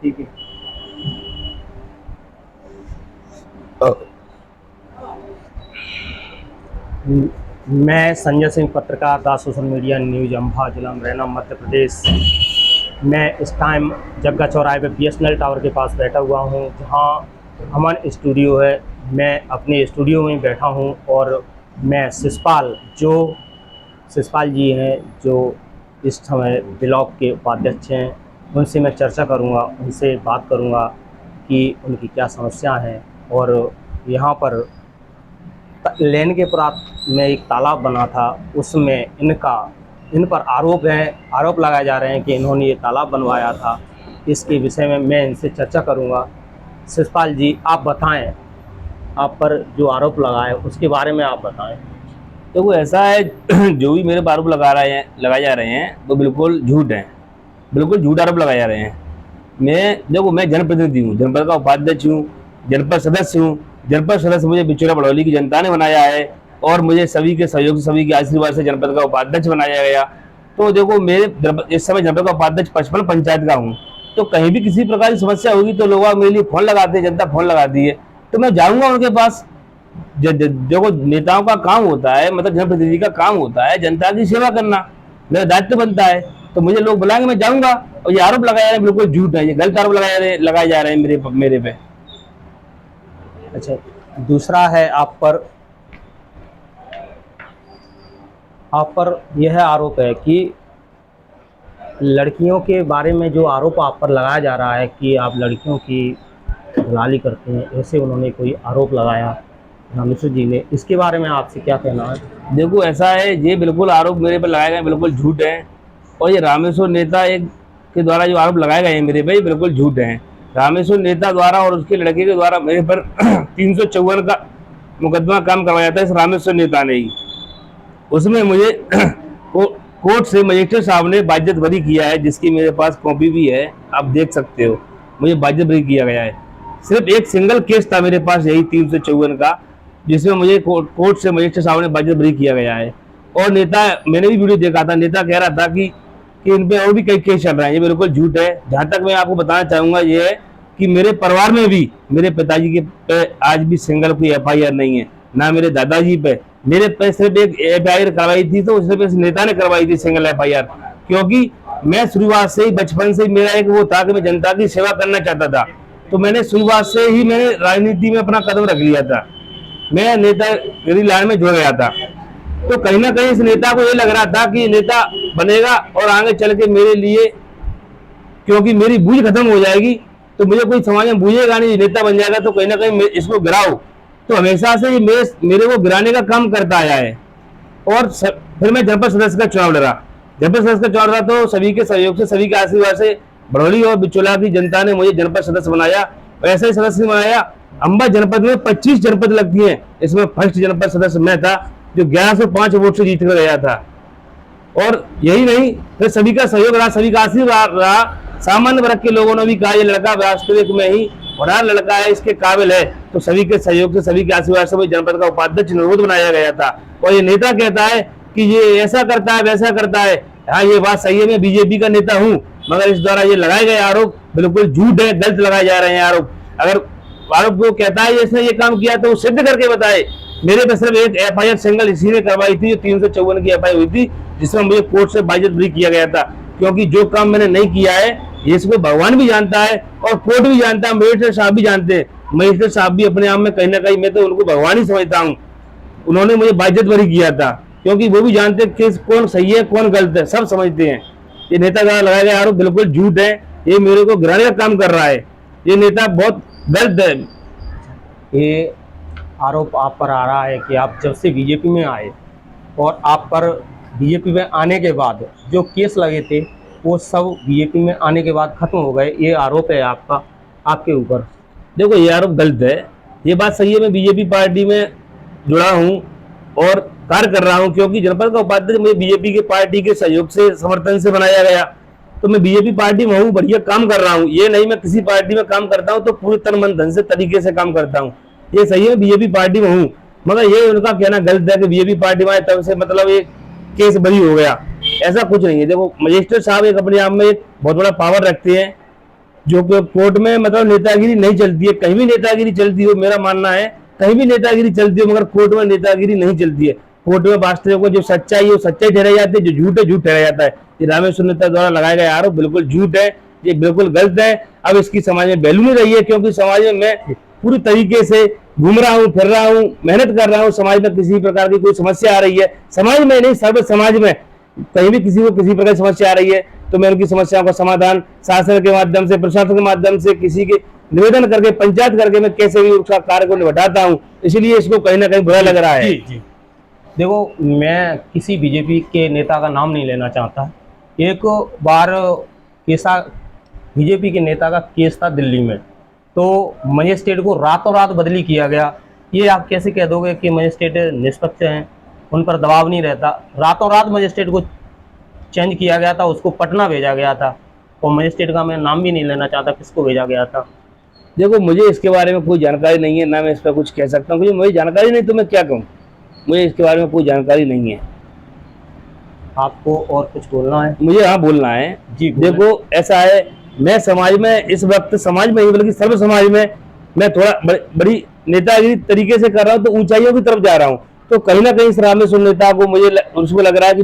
ठीक है। मैं संजय सिंह, पत्रकार दा सोशल मीडिया न्यूज अम्फा, जिला मुरैना, मध्य प्रदेश। मैं इस टाइम जग्गा चौराहे पे बीएसएनएल टावर के पास बैठा हुआ हूँ, जहाँ हमारा स्टूडियो है। मैं अपने स्टूडियो में बैठा हूँ और मैं शिषपाल जी हैं, जो इस समय ब्लॉक के उपाध्यक्ष हैं, उनसे मैं चर्चा करूँगा, उनसे बात करूँगा कि उनकी क्या समस्या है। और यहाँ पर लेन के प्रांत में एक तालाब बना था, उसमें इन पर आरोप लगाए जा रहे हैं कि इन्होंने ये तालाब बनवाया था। इसके विषय में मैं इनसे चर्चा करूंगा। शिषपाल जी, आप बताएं, आप पर जो आरोप लगाए उसके बारे में आप बताएं। देखो ऐसा है जो भी मेरे पर आरोप लगाए जा रहे हैं वो बिल्कुल झूठ है, बिल्कुल झूठ आरोप लगाए जा रहे हैं। मैं जनप्रतिनिधि हूँ, जनपद का उपाध्यक्ष हूँ, जनपद सदस्य हूँ। जनपद सदस्य मुझे बिचौलिया बड़ौली की जनता ने बनाया है और मुझे सभी के सहयोग से, सभी के आशीर्वाद से जनपद का उपाध्यक्ष बनाया गया। तो देखो इस समय जनपद का उपाध्यक्ष 55 पंचायत का हूँ। तो कहीं भी किसी प्रकार की समस्या होगी तो लोग मेरे लिए फोन लगाते हैं, जनता फोन लगाती है, तो मैं जाऊंगा उनके पास। देखो नेताओं का काम होता है, मतलब जनप्रतिनिधि का काम होता है जनता की सेवा करना, मेरा दायित्व बनता है। तो मुझे लोग बुलाएंगे, मैं जाऊंगा। और ये आरोप लगाए जा रहे हैं बिल्कुल झूठ है, ये गलत आरोप लगाए जा रहे हैं मेरे पे। अच्छा, दूसरा है आप पर यह आरोप है कि लड़कियों के बारे में जो आरोप आप पर लगाया जा रहा है कि आप लड़कियों की दलाली करते हैं, ऐसे उन्होंने कोई आरोप लगाया रामेश्वर जी ने। इसके बारे में आपसे क्या कहना है? देखो ऐसा है, ये बिल्कुल आरोप मेरे पर लगाए गए बिल्कुल झूठ है। और ये रामेश्वर नेता के द्वारा जो आरोप लगाए गए हैं मेरे पे, बिल्कुल झूठ है। रामेश्वर नेता द्वारा और उसके लड़के के द्वारा मेरे पर 354 का मुकदमा काम करवाया था इस रामेश्वर नेता ने ही। उसमें मुझे कोर्ट से मजिस्ट्रेट साहब ने बाध्यत बरी किया है, जिसकी मेरे पास कॉपी भी है, आप देख सकते हो। मुझे बाध्यत बरी किया गया है। सिर्फ एक सिंगल केस था मेरे पास, यही 354 का, जिसमें मुझे कोर्ट से मजिस्ट्रेट साहब ने बाध्यत बरी किया गया है। और नेता, मैंने भी वीडियो देखा था, नेता कह रहा था कि इन पे और भी कई केस चल रहे हैं। ये बिल्कुल झूठ है। जहां तक मैं आपको बताना चाहूंगा ये है कि मेरे परिवार में भी, मेरे पिताजी के पे आज भी सिंगल कोई FIR नहीं है, ना मेरे दादाजी पे। मेरे पे सिर्फ एक FIR करवाई थी, तो सिर्फ इस नेता ने करवाई थी सिंगल FIR। क्योंकि मैं शुरुआत से ही, बचपन से ही मेरा एक वो था कि मैं जनता की सेवा करना चाहता था। तो मैंने शुरुआत से ही मैंने राजनीति में अपना कदम रख लिया था, मैं नेता मेरी लाइन में जुड़ गया था। तो कहीं ना कहीं इस नेता को ये लग रहा था कि नेता बनेगा और आगे चल के मेरे लिए, क्योंकि मेरी बूझ खत्म हो जाएगी तो मुझे कोई समाज में बूझेगा नहीं, नेता बन जाएगा तो कहीं ना कहीं इसको गिराओ। तो हमेशा से ये मेरे को गिराने का काम करता आया है। और फिर मैं जनपद सदस्य का चुनाव लड़ा। जनपद सदस्य का चुनाव लड़ा तो सभी के सहयोग से, सभी के आशीर्वाद से बड़ौली और बिचौलिया की जनता ने मुझे जनपद सदस्य बनाया। वैसे ही सदस्य बनाया। अम्बा जनपद में 25 जनपद लगती है, इसमें फर्स्ट जनपद सदस्य मैं था, जो 1105 वोट से जीत कर गया था। और यही नहीं, फिर सभी का सहयोग रहा, सभी का आशीर्वाद रहा। सामान्य वर्ग के लोगों ने भी कहा ये लड़का वास्तविक में ही होनहार लड़का है, इसके काबिल है। तो सभी के सहयोग से, सभी के आशीर्वाद से मुझे जनपद का उपाध्यक्ष निर्विरोध बनाया गया था। और ये नेता कहता है कि ये ऐसा करता है, वैसा करता है। हाँ, ये बात सही है, मैं बीजेपी का नेता हूँ, मगर इस द्वारा ये लगाए गए आरोप बिल्कुल झूठ है, गलत लगाए जा रहे हैं आरोप। अगर आरोप को कहता है इसने ये काम किया तो वो सिद्ध करके बताए। मेरे पे सिर्फ एक FIR सिंगल इसी ने करवाई थी, जो 354 की FIR हुई थी, जिसमें मुझे कोर्ट से बाइज्जत बरी किया गया था। क्योंकि जो काम मैंने नहीं किया है इसको भगवान भी जानता है और कोर्ट भी जानता है, मजिस्ट्रेट साहब भी जानते हैं। मजिस्ट्रेट साहब भी अपने आप में कहीं ना कहीं, मैं तो उनको भगवान ही समझता हूँ, उन्होंने मुझे बाइज्जत बरी किया था। क्योंकि वो भी जानते हैं कि कौन सही है कौन गलत है, सब समझते हैं। ये नेता द्वारा लगाया गया आरोप बिल्कुल झूठ है, ये मेरे को गिराने का काम कर रहा है। ये नेता बहुत गलत है। ये आरोप आप पर आ रहा है कि आप जब से बीजेपी में आए और आप पर बीजेपी में आने के बाद जो केस लगे थे वो सब बीजेपी में आने के बाद खत्म हो गए, ये आरोप है आपका, आपके ऊपर। देखो ये आरोप गलत है। ये बात सही है, मैं बीजेपी पार्टी में जुड़ा हूँ और कार्य कर रहा हूँ। क्योंकि जनपद का उपाध्यक्ष मुझे बीजेपी के पार्टी के सहयोग से, समर्थन से बनाया गया। तो मैं बीजेपी पार्टी में हूँ, बढ़िया काम कर रहा हूँ। ये नहीं मैं किसी पार्टी में काम करता हूँ तो पूरे तन मन धन से तरीके से काम करता हूँ। ये सही है, बीजेपी पार्टी में हूँ। मगर ये उनका कहना गलत है कि बीजेपी पार्टी में आए तब से मतलब ये केस बरी हो गया। ऐसा कुछ नहीं है। देखो मजिस्ट्रेट साहब एक अपने आप में एक बहुत बड़ा पावर रखते हैं, जो कि कोर्ट में मतलब नेतागिरी नहीं चलती है। कहीं भी नेतागिरी चलती हो, मेरा मानना है कहीं भी नेतागिरी चलती हो, मगर कोर्ट में नेतागिरी नहीं चलती है। कोर्ट में वास्तविक को जो सच्चाई है वो सच्चाई ठहराई जाती है, जो झूठ है झूठ ठहराया जाता है। ये रामेश्वर नेता द्वारा लगाया गया आरोप बिल्कुल झूठ है, ये बिल्कुल गलत है। अब इसकी समाज में वैल्यू नहीं रही है, क्योंकि समाज में मैं पूरी तरीके से घूम रहा हूँ, फिर रहा हूँ, मेहनत कर रहा हूँ। समाज में किसी प्रकार की कोई समस्या आ रही है, समाज में नहीं सर्व समाज में कहीं भी किसी को किसी प्रकार की समस्या आ रही है, तो मैं उनकी समस्याओं का समाधान शासन के माध्यम से, प्रशासन के माध्यम से, किसी के निवेदन करके, पंचायत करके मैं कैसे भी उसका कार्य को निपटाता हूँ। इसलिए इसको कहीं ना कहीं बुरा लग रहा है। जी जी। देखो, मैं किसी बीजेपी के नेता का नाम नहीं लेना चाहता। एक बार केसा बीजेपी के नेता का केस था दिल्ली में, तो मजिस्ट्रेट को रातों रात बदली किया गया। ये आप कैसे कह दोगे कि मजिस्ट्रेट निष्पक्ष हैं, उन पर दबाव नहीं रहता? रातों रात मजिस्ट्रेट को चेंज किया गया था, उसको पटना भेजा गया था, और मजिस्ट्रेट का मैं नाम भी नहीं लेना चाहता किसको भेजा गया था। देखो मुझे इसके बारे में कोई जानकारी नहीं है, ना मैं इस पर कुछ कह सकता हूँ, क्योंकि मुझे जानकारी नहीं तो मैं क्या कहूँ। मुझे इसके बारे में कोई जानकारी नहीं है। आपको और कुछ बोलना है? मुझे हाँ बोलना है जी। देखो ऐसा है, मैं समाज में इस वक्त, समाज में ही बल्कि सर्व समाज में मैं थोड़ा बड़ी नेतागिरी तरीके से कर रहा हूँ, तो ऊंचाइयों की तरफ जा रहा हूँ। तो कहीं ना कहीं इस रामेश्वर नेता को मुझे उसको लग रहा है कि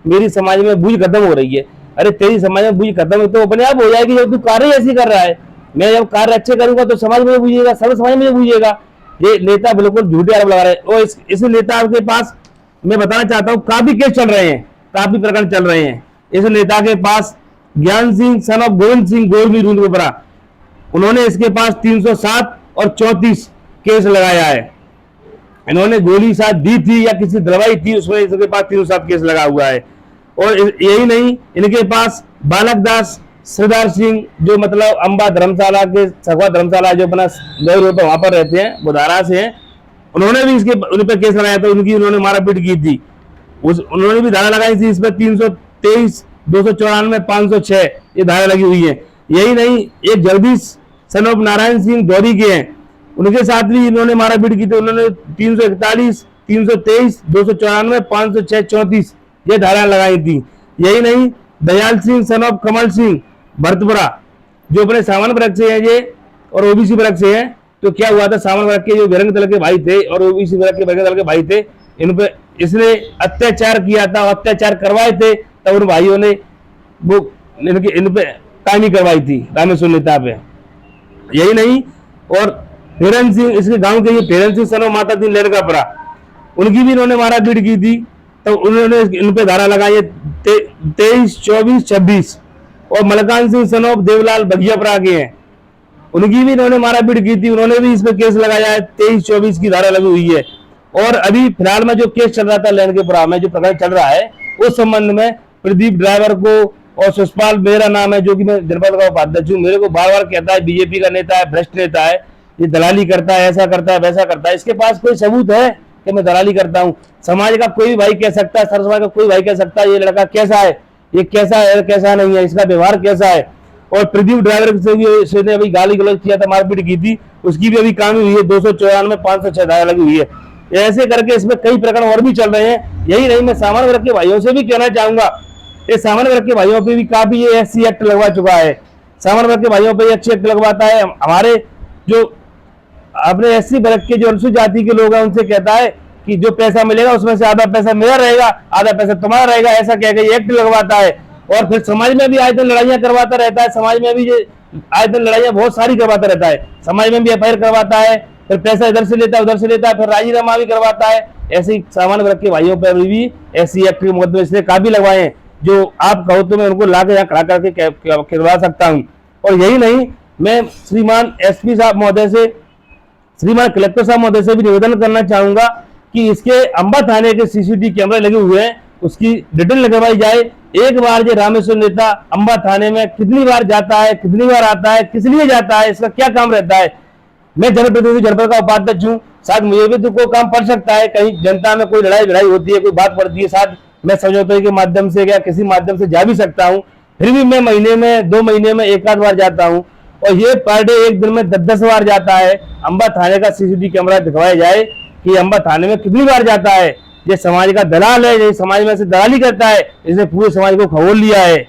मेरी समाज में बूझ खत्म हो रही है। अरे तेरी समाज में बूझ खत्म है तो अपने आप हो जाएगी, जब तू कार्य ऐसी कर रहा है। मैं जब कार्य अच्छे करूंगा तो समाज में बूझेगा, सर्व समाज में बूझेगा। ये नेता बिल्कुल झूठे आरोप लगा रहे हैं। और इस नेता के पास मैं बताना चाहता हूँ काफी केस चल रहे हैं, काफी प्रकरण चल रहे हैं। इस नेता के पास ज्ञान सिंह सन ऑफ गोविंद सिंह गोरवी रूलपुरा, उन्होंने इसके पास 307 और 34 केस लगाया है। इन्होंने गोली साथ दी थी या किसी दवाई थी, उसमें इसके पास 307 केस लगा हुआ है। और यही नहीं, इनके पास बालक दास सरदार सिंह, जो मतलब अंबा धर्मशाला के सगवा धर्मशाला जो अपना रोड पर वहां पर रहते हैं, बुधारा से हैं, उन्होंने भी उन पर केस लगाया था। उन्होंने मारापीट की थी, उन्होंने भी धारा लगाई थी। इसमें 323, 294, 506 ये धारा लगी हुई है। यही नहीं, एक जगदीश सन ऑफ नारायण सिंह गौरी के हैं, उनके साथ भी इन्होंने मारापीट की थी। उन्होंने 341, 323, 294, 506, 34 ये धारा लगाई थी। यही नहीं, दयाल सिंह सन ऑफ कमल सिंह भरतपुरा, जो अपने सामान्य वर्ग से है ये और ओबीसी वर्ग से है। तो क्या हुआ था, सामान्य वर्ग के जो बजरंग दल के भाई थे और ओबीसी वर्ग के बजरंग दल के भाई थे, इन पे इसने अत्याचार किया था, अत्याचार करवाए थे। तब उन भाइयों ने वो इन पे कायमी करवाई थी रामेश्वर नेता पे। यही नहीं, और फेरन सिंह, इसके गांव के ये फेरन सिंह सन ऑफ माता दीन लड़कापुरा, उनकी भी इन्होंने मारापीट की थी। तो उन्होंने इन पे धारा लगाई है 23, 24, 26। और मलकान सिंह सन ऑफ देवलाल बघियापुरा के हैं, उनकी भी इन्होंने मारापीट की थी, उन्होंने भी इस पे केस लगाया है, 23, 24 की धारा लगी हुई है। और अभी फिलहाल में जो केस चल रहा था लैंडकेपुरा में, जो प्रकरण चल रहा है, उस संबंध में प्रदीप ड्राइवर को और सुषपाल मेरा नाम है, जो कि मैं जनपद का उपाध्यक्ष हूँ, मेरे को बार बार कहता है बीजेपी का नेता है, भ्रष्ट नेता है, ये दलाली करता है, ऐसा करता है, वैसा करता है। इसके पास कोई सबूत है कि मैं दलाली करता हूँ? समाज का कोई भी भाई कह सकता है, सर्व समाज का कोई भाई कह सकता है ये लड़का कैसा है, ये कैसा है, कैसा नहीं है, इसका व्यवहार कैसा है। और प्रदीप ड्राइवर से भी इसने अभी गाली गलौज किया था, मारपीट की थी, उसकी भी अभी कानूनी हुई है, 294, 506 धारा लगी हुई है। ऐसे करके इसमें कई प्रकरण और भी चल रहे हैं। यही नहीं, मैं सामान्य वर्ग के भाइयों से भी कहना चाहूंगा, ये सामान्य वर्ग के भाइयों पे भी काफी ये एससी एक्ट लगवा चुका है। सामान्य वर्ग के भाइयों पे एससी एक्ट लगवाता है। हमारे जो अपने एससी वर्ग के जो अनुसूचित जाति के लोग हैं उनसे कहता है कि जो पैसा मिलेगा उसमें से आधा पैसा मेरा रहेगा, आधा पैसा तुम्हारा रहेगा, ऐसा कह के एक्ट लगवाता है। और फिर समाज में भी आए दिन लड़ाइयां करवाता रहता है, समाज में भी आए दिन लड़ाइयां बहुत सारी करवाता रहता है, समाज में भी एफआईआर करवाता है, फिर पैसा इधर से लेता है उधर से लेता है, फिर राजीनामा भी करवाता है। ऐसे ही सामान्य वर्ग के भाइयों पर भी एससी एक्ट के मुकदमे इसने काफी लगवाए हैं, जो आप कहो तो मैं उनको लाके यहाँ खड़ा करके करवा सकता हूँ। और यही नहीं, मैं श्रीमान एसपी साहब महोदय से, श्रीमान कलेक्टर साहब महोदय से भी निवेदन करना चाहूंगा कि इसके अंबा थाने के सीसीटीवी कैमरे लगे हुए हैं, उसकी डिटेल लगवाई जाए। एक बार ये रामेश्वर नेता अंबा थाने में कितनी बार जाता है, कितनी बार आता है, किस लिए जाता है, इसका क्या काम रहता है? मैं जनप्रतिनिधि जनपद का उपाध्यक्ष हूँ, शायद मुझे भी तो कोई काम पड़ सकता है, कहीं जनता में कोई लड़ाई होती है, कोई बात पड़ती है, शायद मैं समझौते के माध्यम से या किसी माध्यम से जा भी सकता हूँ। फिर भी मैं महीने में 2 महीने में एक आध बार जाता हूँ, और ये पर डे एक दिन में 10-10 बार जाता है। अंबा थाने का सीसीटीवी कैमरा दिखवाया जाए कि अंबा थाने में कितनी बार जाता है, ये समाज का दलाल है, ये समाज में से दलाली करता है, इसने पूरे समाज को खगोल लिया है।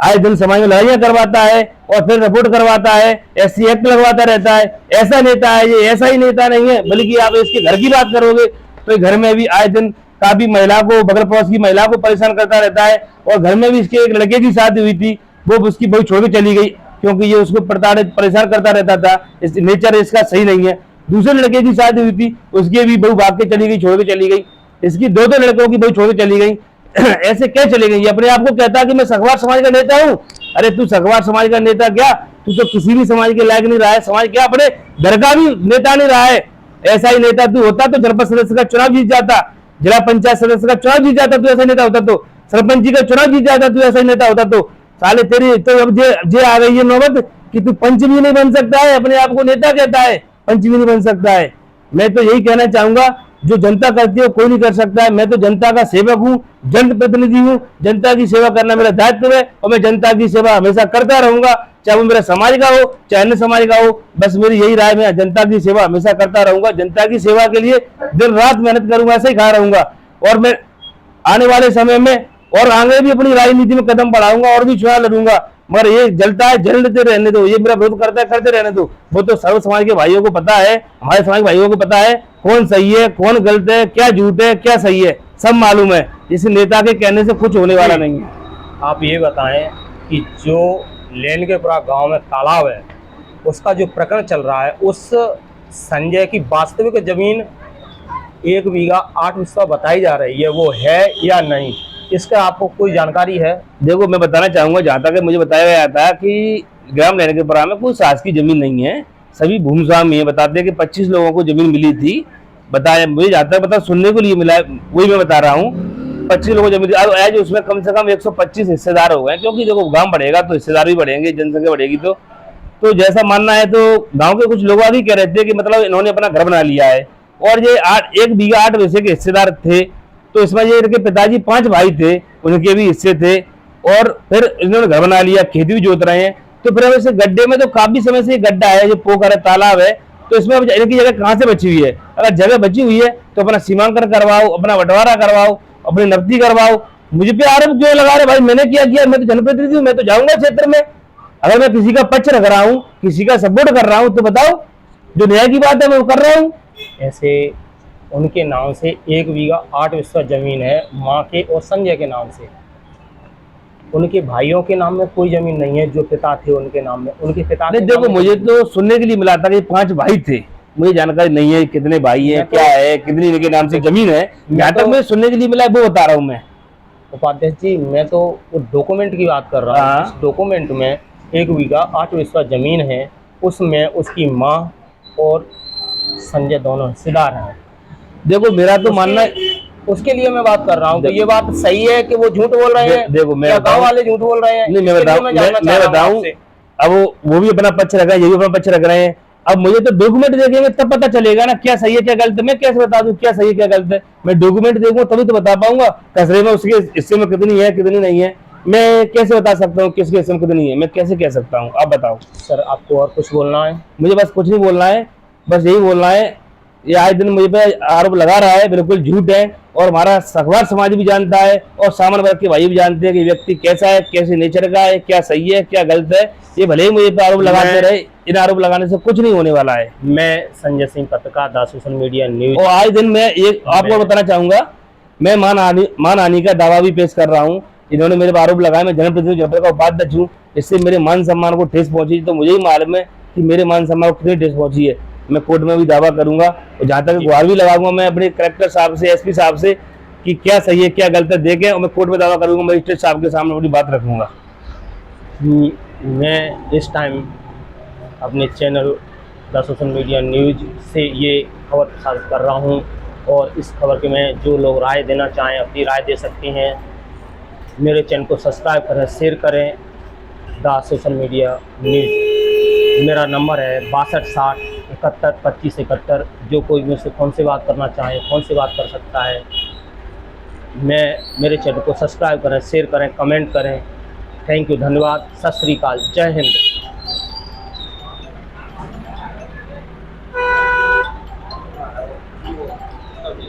आए दिन समाज में लड़ाइयां करवाता है और फिर रिपोर्ट करवाता है, SC एक्ट लगवाता रहता है। ऐसा नेता है ये, ऐसा ही नेता नहीं है। बल्कि आप इसके घर की बात करोगे तो घर में भी आए दिन काफी महिला को, बगल पड़ोस की महिला को परेशान करता रहता है। और घर में भी इसके एक लड़के की शादी हुई थी, वो उसकी बहू छोड़ के चली गई क्योंकि ये उसको परेशान करता रहता था। इस नेचर इसका सही नहीं है। दूसरे लड़के की शादी हुई थी, उसकी भी बहू भाग के चली गई, छोड़ के चली गई। इसकी दो लड़कों की बहू छोड़ के चली गई। ऐसे क्या चले गई? अपने आप को कहता है कि मैं सखवार समाज का नेता हूँ। अरे तू सखवार समाज का नेता क्या, तू तो किसी भी समाज के लायक नहीं रहा है। समाज क्या, अपने घर का भी नेता नहीं रहा है। ऐसा ही नेता तू होता तो जनपद सदस्य का चुनाव जीत जाता, जिला पंचायत सदस्य का चुनाव जीत जाता, तू ऐसा नेता होता। तो सरपंच जी का चुनाव जीत जाता, तू ऐसा नेता होता। तो साले तेरी तो अब जे आ गई है नौबत कि तू पंच भी नहीं बन सकता है, अपने आप को नेता कहता है, पंच भी नहीं बन सकता है। मैं तो यही कहना चाहूंगा, जो जनता करती है कोई नहीं कर सकता है। मैं तो जनता का सेवक हूँ, जनप्रतिनिधि हूँ। जनता की सेवा करना मेरा दायित्व है और मैं जनता की सेवा हमेशा करता रहूंगा, चाहे वो मेरा समाज का हो चाहे अन्य समाज का हो। बस मेरी यही राय, मैं जनता की सेवा हमेशा करता रहूंगा। जनता की सेवा के लिए दिन रात मेहनत करूंगा, ऐसे ही खा रहूंगा। और मैं आने वाले समय में और आगे भी अपनी राजनीति में कदम बढ़ाऊंगा और भी चुनाव लड़ूंगा। मगर ये जलता है, जलते रहने दो। ये मेरा विरोध करता है, करते रहने दो। वो तो सर्व समाज के भाइयों को पता है, हमारे समाज के भाइयों को पता है कौन सही है, कौन गलत है, क्या झूठ है, क्या सही है, सब मालूम है। इस नेता के कहने से कुछ होने वाला नहीं है। आप ये बताएं कि जो लेनगेपुरा गांव में तालाब है, उसका जो प्रकरण चल रहा है, उस संजय की वास्तविक जमीन 1 बीघा 8 हिस्सा बताई जा रही है, वो है या नहीं, इसका आपको कोई जानकारी है? देखो, मैं बताना चाहूंगा, जहां तक मुझे बताया गया था कि ग्राम लेनगेपुरा में कोई शासकीय जमीन नहीं है, सभी भूमस्वामी है। बताते हैं कि 25 लोगों को जमीन मिली थी, बताया मुझे जाता है, बता सुनने को लिए मिला है, वही मैं बता रहा हूँ। 25 लोगों को जमीन, आज उसमें कम से कम 125 हिस्सेदार हो गए, क्योंकि देखो गांव बढ़ेगा तो हिस्सेदार भी बढ़ेंगे, जनसंख्या बढ़ेगी। तो जैसा मानना है, तो गांव के कुछ लोग आगे कह रहे थे कि मतलब इन्होंने अपना घर बना लिया है। और ये 1 बीघा 8 हिस्से के हिस्सेदार थे। तो इसमें ये इनके पिताजी 5 भाई थे, उनके भी हिस्से थे। और फिर इन्होंने घर बना लिया, खेती भी जोत रहे हैं। तो फिर अब इस गड्ढे में तो काफी समय से ये गड्ढा है, जो पोखर है, तालाब है, तो इसमें अब इनकी जगह कहाँ से बची हुई है? अगर जगह बची हुई है तो अपना सीमांकन करवाओ, अपना बंटवारा करवाओ, अपनी नब्ती करवाओ। मुझे पे आरोप क्यों लगा रहे भाई? मैंने क्या किया? मैं तो जनप्रतिनिधि हूँ, मैं तो जाऊंगा क्षेत्र में। अगर मैं किसी का पक्ष रख रहा हूँ, किसी का सपोर्ट कर रहा हूँ, तो बताओ, जो न्याय की बात है मैं वो कर रहा हूँ। ऐसे उनके नाम से 1 बीघा 8 हिस्सा जमीन है, माँ के और संजय के नाम से। उनके भाइयों के नाम में कोई जमीन नहीं है, जो पिता थे उनके नाम में। उनके पिता नहीं, देखो, मुझे तो सुनने के लिए मिला था कि 5 भाई थे। मुझे जानकारी नहीं है कितने भाई हैं, क्या है, कितनी इनके नाम से जमीन है। जहाँ तक मुझे सुनने के लिए मिला है वो बता रहा हूँ मैं। उपाध्यक्ष जी, मैं तो वो डॉक्यूमेंट की बात कर रहा हूँ। इस डॉक्यूमेंट में 1 बीघा 8 हिस्सा जमीन है, उसमें उसकी माँ और संजय दोनों हिस्सेदार हैं। देखो, मेरा तो मानना है, उसके लिए मैं बात कर रहा हूँ। तो ये बात सही है कि वो झूठ बोल रहे हैं? देखो, मैं गाँव वाले झूठ बोल रहे हैं? नहीं, मैं बताऊं, अब वो भी अपना पक्ष रख रहे हैं, ये भी अपना पक्ष रख रहे हैं। अब मुझे तो डॉक्यूमेंट देखेंगे तब पता चलेगा ना, क्या सही है क्या गलत है। मैं कैसे बता दूं क्या सही है क्या गलत है? मैं डॉक्यूमेंट देखूंगा तभी तो बता पाऊंगा कसरे में उसके हिस्से में कितनी है कितनी नहीं है। मैं कैसे बता सकता हूँ किसके हिस्से में कितनी है? मैं कैसे कह सकता हूँ? आप बताओ सर। आपको और कुछ बोलना है? मुझे बस कुछ नहीं बोलना है, बस यही बोलना है। ये आए दिन मुझे पे आरोप लगा रहा है, बिल्कुल झूठ है। और हमारा सखवार समाज भी जानता है और सामान्य वर्ग के भाई भी जानते हैं कि व्यक्ति कैसा है, कैसे नेचर का है, क्या सही है क्या गलत है। ये भले ही मुझे पे आरोप लगाते रहे, इन आरोप लगाने से कुछ नहीं होने वाला है। मैं संजय सिंह, पत्रकार, द सोशल मीडिया न्यूज। और आए दिन मैं एक आपको बताना चाहूंगा, मैं मानहानि का दावा भी पेश कर रहा हूँ। इन्होंने मेरे पर आरोप लगाया, मैं जनप्रतिनिधि जनपद का उपाध्यक्ष हूँ, इससे मेरे मान सम्मान को ठेस पहुंची। तो मुझे ही मालूम है कि मेरे मान सम्मान को कितनी ठेस पहुंची है। मैं कोर्ट में भी दावा करूंगा और जहां तक गुहार भी लगाऊंगा मैं अपने कलेक्टर साहब से, SP साहब से, कि क्या सही है क्या गलत है देखें। और मैं कोर्ट में दावा करूंगा, मजिस्ट्रेट साहब के सामने अपनी बात रखूंगा। मैं इस टाइम अपने channel the social media news से ये खबर प्रसारित कर रहा हूँ। और इस खबर के में जो लोग राय देना चाहें अपनी राय दे सकते हैं। मेरे चैनल को सब्सक्राइब करें, शेयर करें। The social media news. मेरा नंबर है 62 60 71 25 71। जो कोई मुझसे फ़ोन से बात करना चाहे फ़ोन से बात कर सकता है। मेरे चैनल को सब्सक्राइब करें, शेयर करें, कमेंट करें। थैंक यू, धन्यवाद, सत श्री अकाल, जय हिंद।